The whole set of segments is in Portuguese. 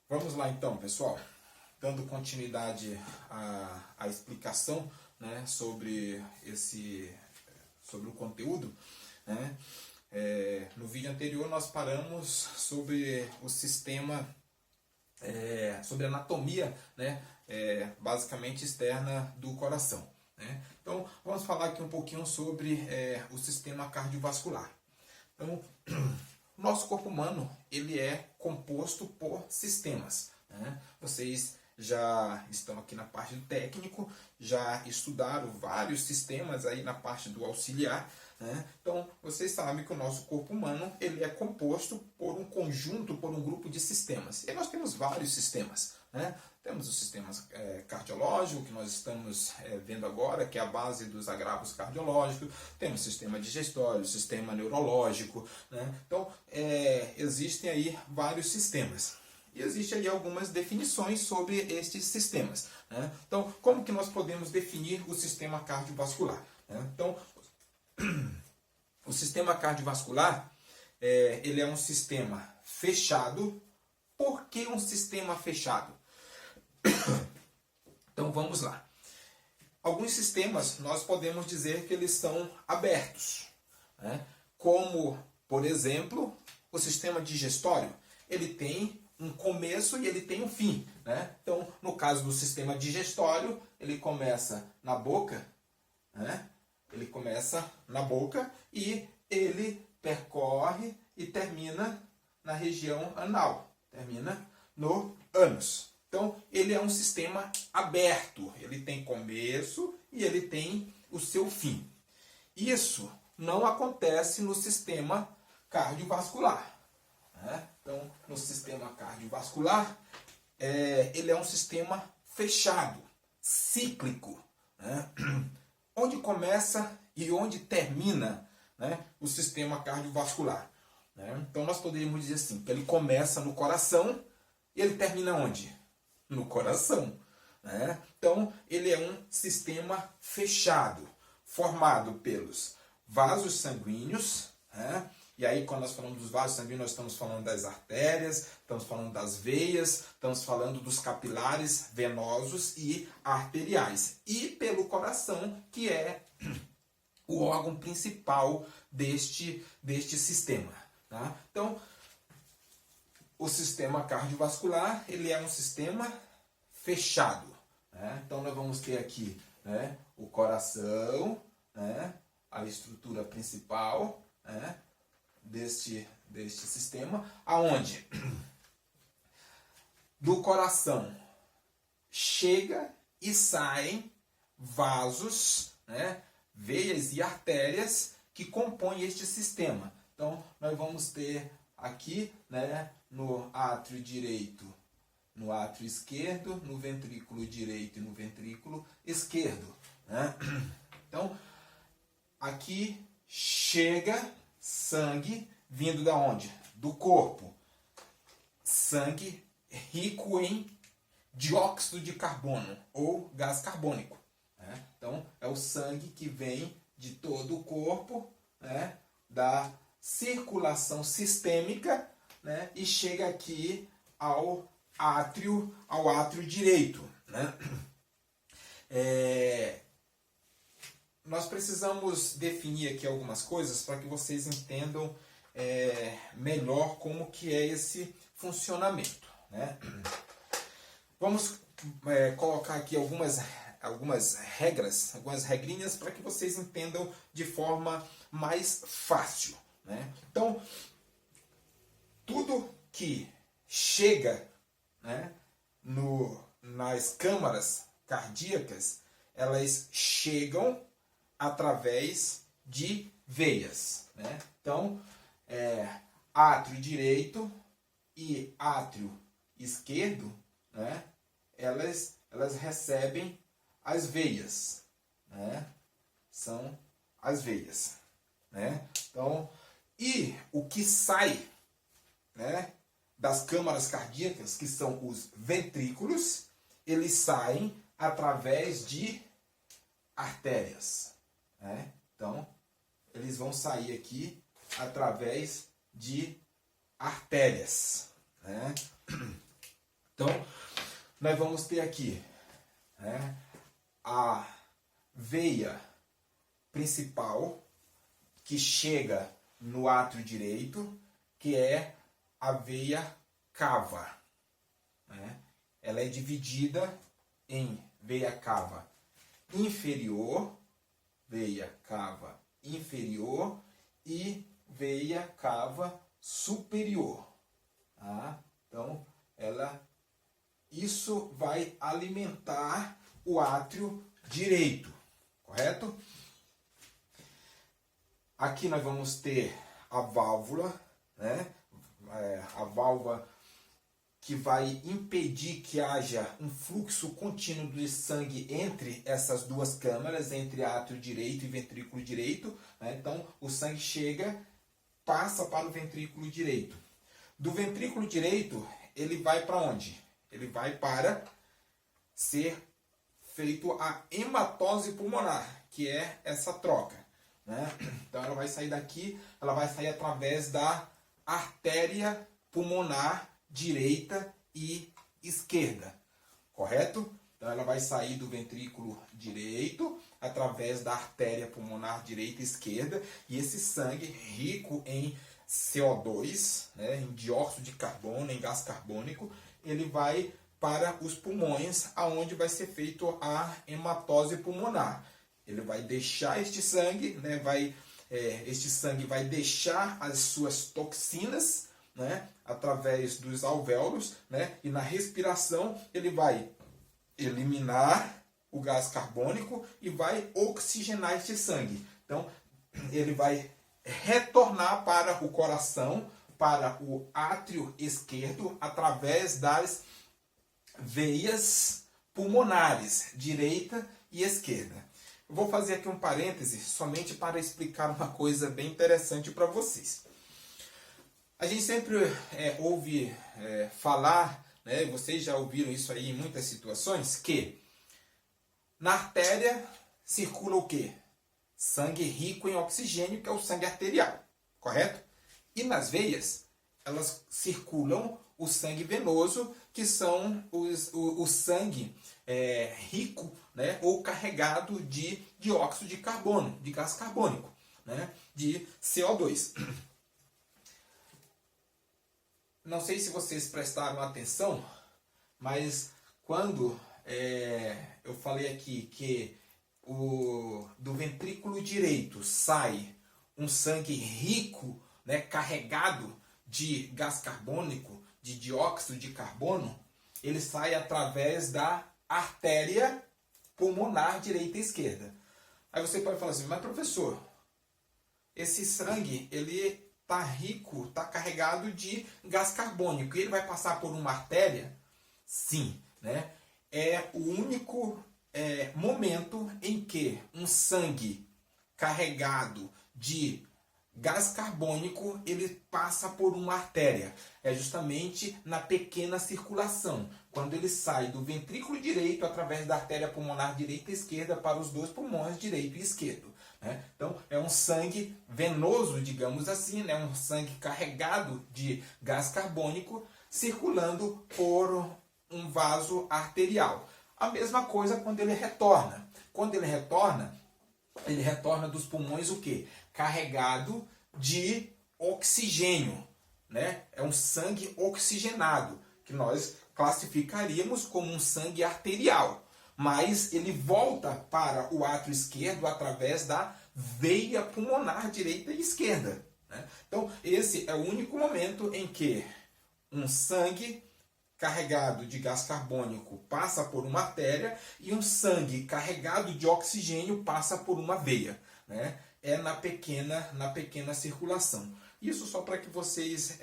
Vamos lá então, pessoal, dando continuidade à explicação, né, sobre o conteúdo, né? No vídeo anterior nós paramos sobre o sistema, sobre a anatomia, né, basicamente externa do coração, né? Então vamos falar aqui um pouquinho sobre o sistema cardiovascular. Então, o nosso corpo humano ele é composto por sistemas, né? Vocês já estão aqui na parte do técnico, já estudaram vários sistemas aí na parte do auxiliar, né? Então vocês sabem que o nosso corpo humano ele é composto por um conjunto, por um grupo de sistemas. E nós temos vários sistemas, né? Temos o sistema cardiológico, que nós estamos vendo agora, que é a base dos agravos cardiológicos. Temos o sistema digestório, o sistema neurológico, né? Então, existem aí vários sistemas. E existem aí algumas definições sobre estes sistemas, né? Então, como que nós podemos definir o sistema cardiovascular, né? Então, o sistema cardiovascular, ele é um sistema fechado. Por que um sistema fechado? Então vamos lá. Alguns sistemas nós podemos dizer que eles são abertos, né? Como, por exemplo, o sistema digestório. Ele tem um começo e ele tem um fim, né? Então, no caso do sistema digestório, ele começa na boca, né? Ele começa na boca e ele percorre e termina na região anal, termina no ânus. Então, ele é um sistema aberto, ele tem começo e ele tem o seu fim. Isso não acontece no sistema cardiovascular, né? Então, no sistema cardiovascular, ele é um sistema fechado, cíclico, né? Onde começa e onde termina, né, o sistema cardiovascular, né? Então, nós poderíamos dizer assim, que ele começa no coração e ele termina onde? No coração, né? Então, ele é um sistema fechado, formado pelos vasos sanguíneos, né? E aí, quando nós falamos dos vasos sanguíneos, nós estamos falando das artérias, estamos falando das veias, estamos falando dos capilares venosos e arteriais. E pelo coração, que é o órgão principal deste sistema, tá? Então, o sistema cardiovascular ele é um sistema fechado, né? Então nós vamos ter aqui, né, o coração, né, a estrutura principal, né, deste sistema, aonde do coração chega e saem vasos, né, veias e artérias que compõem este sistema. Então nós vamos ter aqui, né, no átrio direito, no átrio esquerdo, no ventrículo direito e no ventrículo esquerdo, né? Então, aqui chega sangue vindo da onde? Do corpo. Sangue rico em dióxido de carbono ou gás carbônico, né? Então, é o sangue que vem de todo o corpo, né, da circulação sistêmica, né, e chega aqui ao átrio direito, né? Nós precisamos definir aqui algumas coisas para que vocês entendam melhor como que é esse funcionamento, né? Vamos colocar aqui algumas regras, algumas regrinhas para que vocês entendam de forma mais fácil, né? Então, tudo que chega, né, nas câmaras cardíacas, elas chegam através de veias, né? Então, átrio direito e átrio esquerdo, né, elas recebem as veias, né? São as veias, né? Então, e o que sai, né, das câmaras cardíacas, que são os ventrículos, eles saem através de artérias, né? Então, eles vão sair aqui através de artérias, né? Então, nós vamos ter aqui, né, a veia principal que chega no átrio direito, que é a veia cava, né? Ela é dividida em veia cava inferior, veia cava inferior e veia cava superior. Tá? Então, isso vai alimentar o átrio direito, correto? Aqui nós vamos ter a válvula, né? A válvula que vai impedir que haja um fluxo contínuo de sangue entre essas duas câmaras, entre átrio direito e ventrículo direito. Né? Então, o sangue chega, passa para o ventrículo direito. Do ventrículo direito, ele vai para onde? Ele vai para ser feito a hematose pulmonar, que é essa troca. Né? Então, ela vai sair daqui, ela vai sair através da artéria pulmonar direita e esquerda, correto? Então ela vai sair do ventrículo direito através da artéria pulmonar direita e esquerda, e esse sangue rico em CO2, né, em dióxido de carbono, em gás carbônico, ele vai para os pulmões, aonde vai ser feito a hematose pulmonar. Ele vai deixar este sangue, né, este sangue vai deixar as suas toxinas, né, através dos alvéolos, né, e na respiração ele vai eliminar o gás carbônico e vai oxigenar este sangue. Então, ele vai retornar para o coração, para o átrio esquerdo, através das veias pulmonares, direita e esquerda. Eu vou fazer aqui um parêntese somente para explicar uma coisa bem interessante para vocês. A gente sempre ouve falar, né, vocês já ouviram isso aí em muitas situações, que na artéria circula o quê? Sangue rico em oxigênio, que é o sangue arterial, correto? E nas veias, elas circulam o sangue venoso, que são o sangue rico, né, ou carregado de dióxido de carbono, de gás carbônico, né, de CO2. Não sei se vocês prestaram atenção, mas quando eu falei aqui que do ventrículo direito sai um sangue rico, né, carregado de gás carbônico, de dióxido de carbono, ele sai através da artéria pulmonar direita e esquerda. Aí você pode falar assim, mas professor, esse sangue, ele está rico, está carregado de gás carbônico, e ele vai passar por uma artéria? Sim, né? É o único momento em que um sangue carregado de gás carbônico ele passa por uma artéria. É justamente na pequena circulação, quando ele sai do ventrículo direito através da artéria pulmonar direita e esquerda para os dois pulmões direito e esquerdo. Então, é um sangue venoso, digamos assim, né? Um sangue carregado de gás carbônico circulando por um vaso arterial. A mesma coisa quando ele retorna. Quando ele retorna dos pulmões o quê? Carregado de oxigênio, né? É um sangue oxigenado, que nós classificaríamos como um sangue arterial. Mas ele volta para o átrio esquerdo através da veia pulmonar direita e esquerda. Né? Então, esse é o único momento em que um sangue carregado de gás carbônico passa por uma artéria e um sangue carregado de oxigênio passa por uma veia. Né? É na pequena circulação. Isso só para que vocês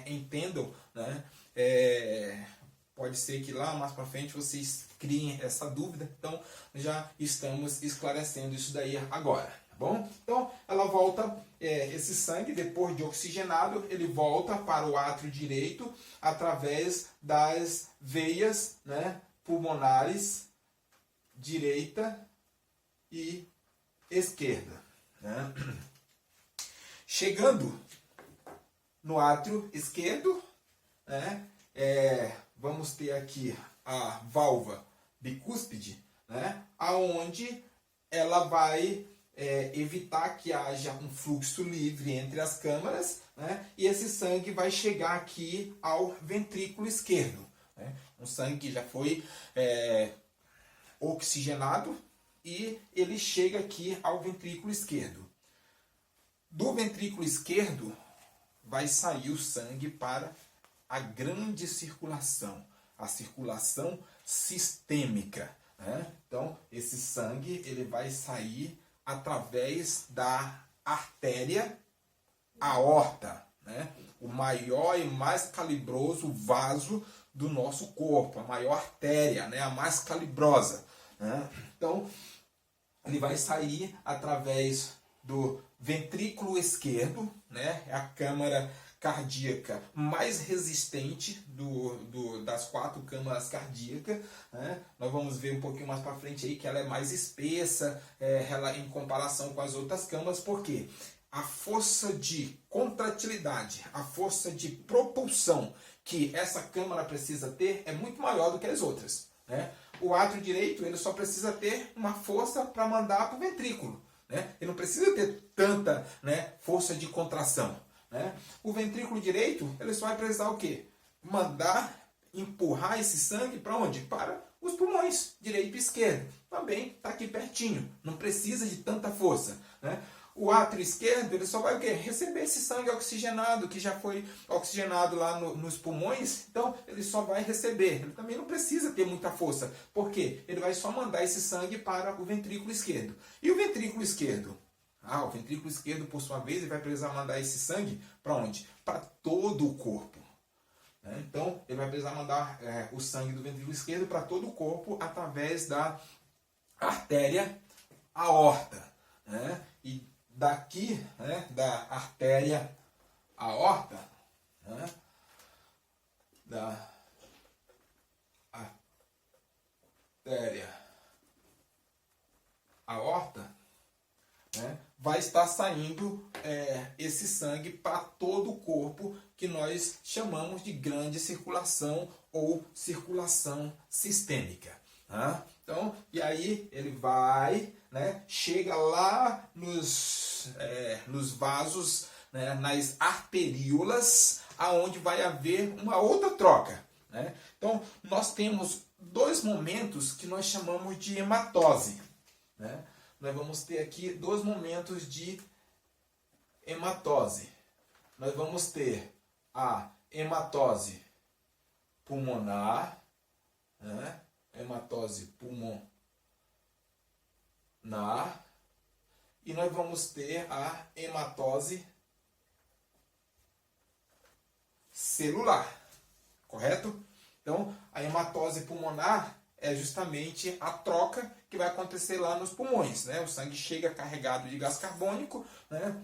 entendam, né? Pode ser que lá mais para frente vocês criem essa dúvida, então já estamos esclarecendo isso daí agora, tá bom? Então ela volta, esse sangue depois de oxigenado, ele volta para o átrio direito através das veias, né, pulmonares direita e esquerda, né? Chegando no átrio esquerdo, né, vamos vamos ter aqui a válvula bicúspide, né, aonde ela vai evitar que haja um fluxo livre entre as câmaras, né, e esse sangue vai chegar aqui ao ventrículo esquerdo, né, um sangue que já foi oxigenado e ele chega aqui ao ventrículo esquerdo. Do ventrículo esquerdo vai sair o sangue para a grande circulação, a circulação sistêmica, né? Então, esse sangue ele vai sair através da artéria aorta, né? O maior e mais calibroso vaso do nosso corpo, a maior artéria, né? A mais calibrosa, né? Então, ele vai sair através do ventrículo esquerdo, né? É a câmara cardíaca mais resistente das 4 câmaras cardíacas, né? Nós vamos ver um pouquinho mais para frente aí que ela é mais espessa em comparação com as outras câmaras, porque a força de contratilidade, a força de propulsão que essa câmara precisa ter é muito maior do que as outras, né? O átrio direito ele só precisa ter uma força para mandar para o ventrículo, né? Ele não precisa ter tanta, né, força de contração, né? O ventrículo direito ele só vai precisar o quê? Mandar, empurrar esse sangue para onde? Para os pulmões, direito e esquerdo. Também está aqui pertinho, não precisa de tanta força, né? O átrio esquerdo ele só vai o quê? Receber esse sangue oxigenado, que já foi oxigenado lá nos pulmões, então ele só vai receber. Ele também não precisa ter muita força, porque ele vai só mandar esse sangue para o ventrículo esquerdo. E o ventrículo esquerdo? O ventrículo esquerdo, por sua vez, ele vai precisar mandar esse sangue para onde? Para todo o corpo. Então, ele vai precisar mandar o sangue do ventrículo esquerdo para todo o corpo através da artéria aorta, né? E daqui, né, da artéria aorta, né, da artéria aorta, né, vai estar saindo esse sangue para todo o corpo, que nós chamamos de grande circulação ou circulação sistêmica. Né? Então, e aí ele vai, né, chega lá nos vasos, né, nas arteríolas, aonde vai haver uma outra troca. Né? Então, nós temos 2 momentos que nós chamamos de hematose. Né? Nós vamos ter aqui 2 momentos de hematose. Nós vamos ter a hematose pulmonar, né? Hematose pulmonar, e nós vamos ter a hematose celular, correto? Então, a hematose pulmonar é justamente a troca que vai acontecer lá nos pulmões, né? O sangue chega carregado de gás carbônico, né?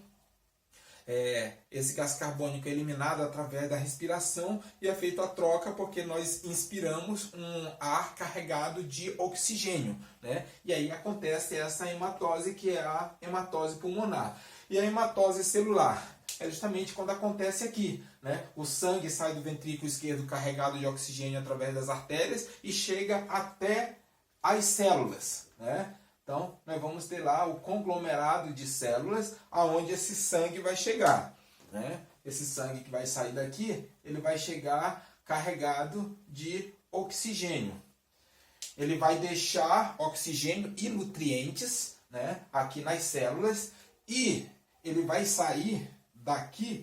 Esse gás carbônico é eliminado através da respiração e é feita a troca porque nós inspiramos um ar carregado de oxigênio, né? E aí acontece essa hematose, que é a hematose pulmonar. E a hematose celular é justamente quando acontece aqui, né? O sangue sai do ventrículo esquerdo carregado de oxigênio através das artérias e chega até as células, né? Então, nós vamos ter lá o conglomerado de células aonde esse sangue vai chegar, né? Esse sangue que vai sair daqui, ele vai chegar carregado de oxigênio. Ele vai deixar oxigênio e nutrientes, né, aqui nas células, e ele vai sair daqui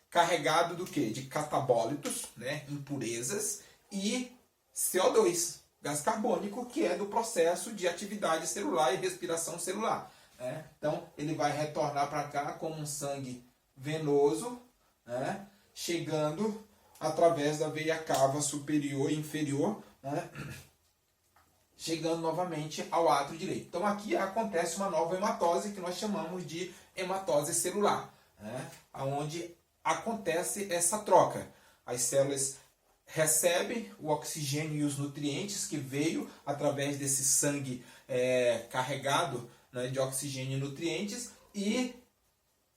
carregado do quê? De catabólitos, né, impurezas, e CO2. Gás carbônico, que é do processo de atividade celular e respiração celular. Né? Então, ele vai retornar para cá como um sangue venoso, né? Chegando através da veia cava superior e inferior, né? Chegando novamente ao átrio direito. Então, aqui acontece uma nova hematose, que nós chamamos de hematose celular, né? Onde acontece essa troca. As células recebem o oxigênio e os nutrientes que veio através desse sangue carregado, né, de oxigênio e nutrientes, e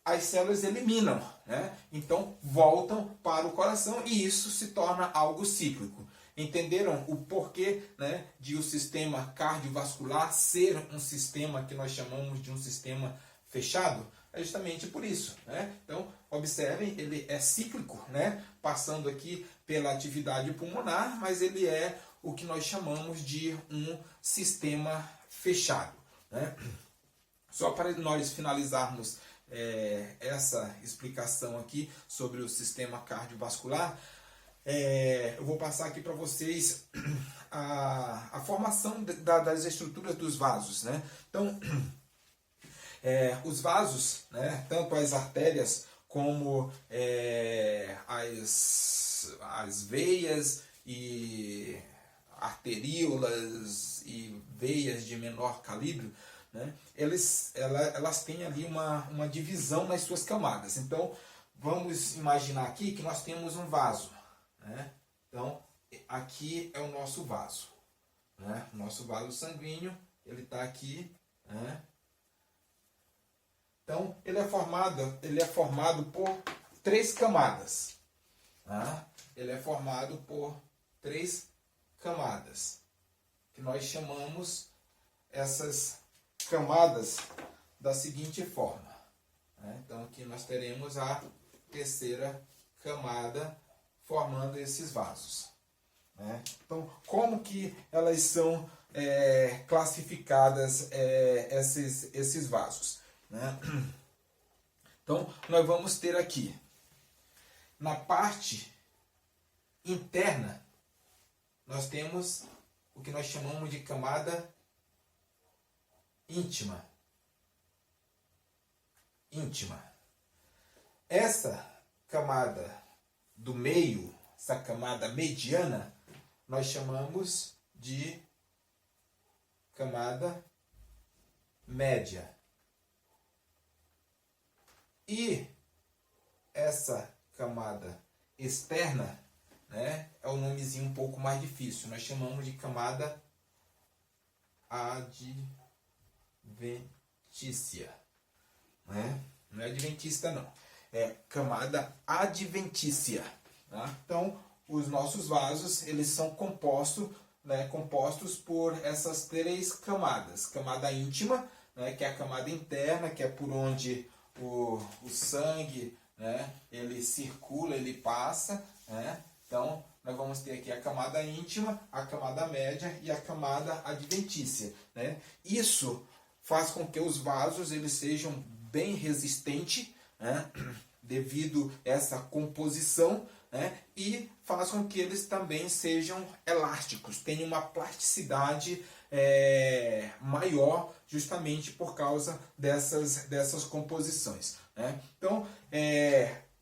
as células eliminam, né? Então voltam para o coração, e isso se torna algo cíclico. Entenderam o porquê, né, de o sistema cardiovascular ser um sistema que nós chamamos de um sistema fechado? É justamente por isso, né? Então, observem, ele é cíclico, né? Passando aqui pela atividade pulmonar, mas ele é o que nós chamamos de um sistema fechado, né? Só para nós finalizarmos essa explicação aqui sobre o sistema cardiovascular, eu vou passar aqui para vocês a formação das estruturas dos vasos, né? Então, os vasos, né, tanto as artérias como as veias e arteríolas e veias de menor calibre, né, elas têm ali uma divisão nas suas camadas. Então, vamos imaginar aqui que nós temos um vaso, né? Então, aqui é o nosso vaso, né? O nosso vaso sanguíneo, ele está aqui, né? Então, ele é formado por 3 camadas. Tá? Ele é formado por 3 camadas, que nós chamamos essas camadas da seguinte forma. Né? Então, aqui nós teremos a terceira camada formando esses vasos. Né? Então, como que elas são classificadas, esses vasos? Né? Então, nós vamos ter aqui, na parte interna, nós temos o que nós chamamos de camada íntima. Essa camada do meio, essa camada mediana, nós chamamos de camada média. E essa camada externa, né, é um nomezinho um pouco mais difícil. Nós chamamos de camada adventícia. Né? Não é adventista, não. É camada adventícia. Tá? Então, os nossos vasos, eles são compostos por essas 3 camadas. Camada íntima, né, que é a camada interna, que é por onde o sangue, né, ele circula, ele passa, né? Então, nós vamos ter aqui a camada íntima, a camada média e a camada adventícia, né? Isso faz com que os vasos eles sejam bem resistentes, né, devido a essa composição, né, e faz com que eles também sejam elásticos, tenham uma plasticidade maior, justamente por causa dessas composições. Né? Então,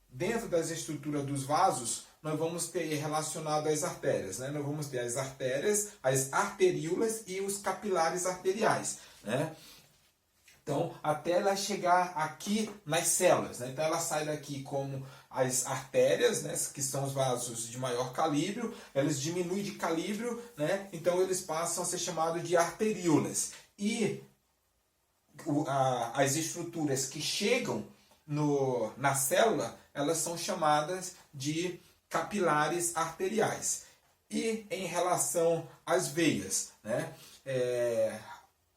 dentro das estruturas dos vasos, nós vamos ter relacionado as artérias. Né? Nós vamos ter as artérias, as arteríolas e os capilares arteriais. Né? Então, até ela chegar aqui nas células. Né? Então, ela sai daqui como as artérias, né, que são os vasos de maior calibre, eles diminuem de calibre, né? Então eles passam a ser chamados de arteríolas. E as estruturas que chegam na célula, elas são chamadas de capilares arteriais. E em relação às veias, né?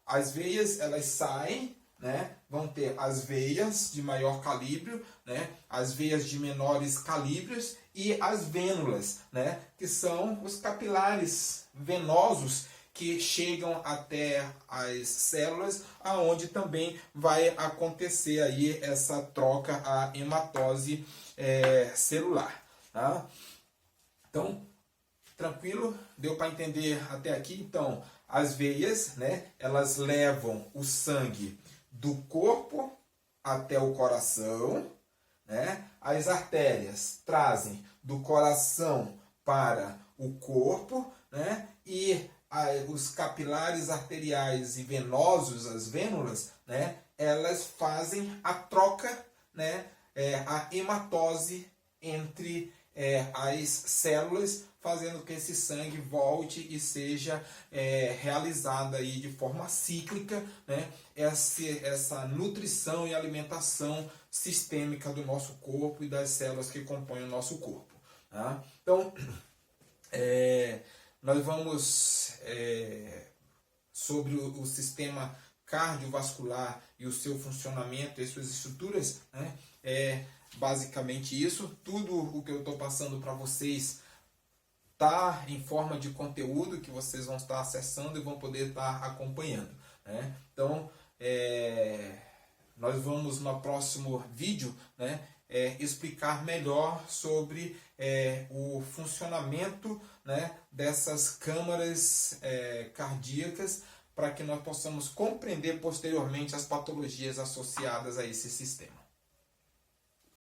As veias elas saem, né? Vão ter as veias de maior calibre, né? As veias de menores calibres e as vênulas, né? Que são os capilares venosos que chegam até as células, aonde também vai acontecer aí essa troca, a hematose celular. Tá? Então, tranquilo? Deu para entender até aqui? Então, as veias, né? Elas levam o sangue do corpo até o coração, né? As artérias trazem do coração para o corpo, né? E os capilares arteriais e venosos, as vênulas, né? Elas fazem a troca, né? A hematose entre as células, fazendo que esse sangue volte e seja realizada aí de forma cíclica, né? Essa nutrição e alimentação sistêmica do nosso corpo e das células que compõem o nosso corpo. Tá? Então, nós vamos sobre o sistema cardiovascular e o seu funcionamento e suas estruturas, né? É basicamente isso. Tudo o que eu estou passando para vocês tá em forma de conteúdo que vocês vão estar acessando e vão poder estar acompanhando, né? Então, nós vamos no próximo vídeo, né, explicar melhor sobre o funcionamento, né, dessas câmaras cardíacas, para que nós possamos compreender posteriormente as patologias associadas a esse sistema.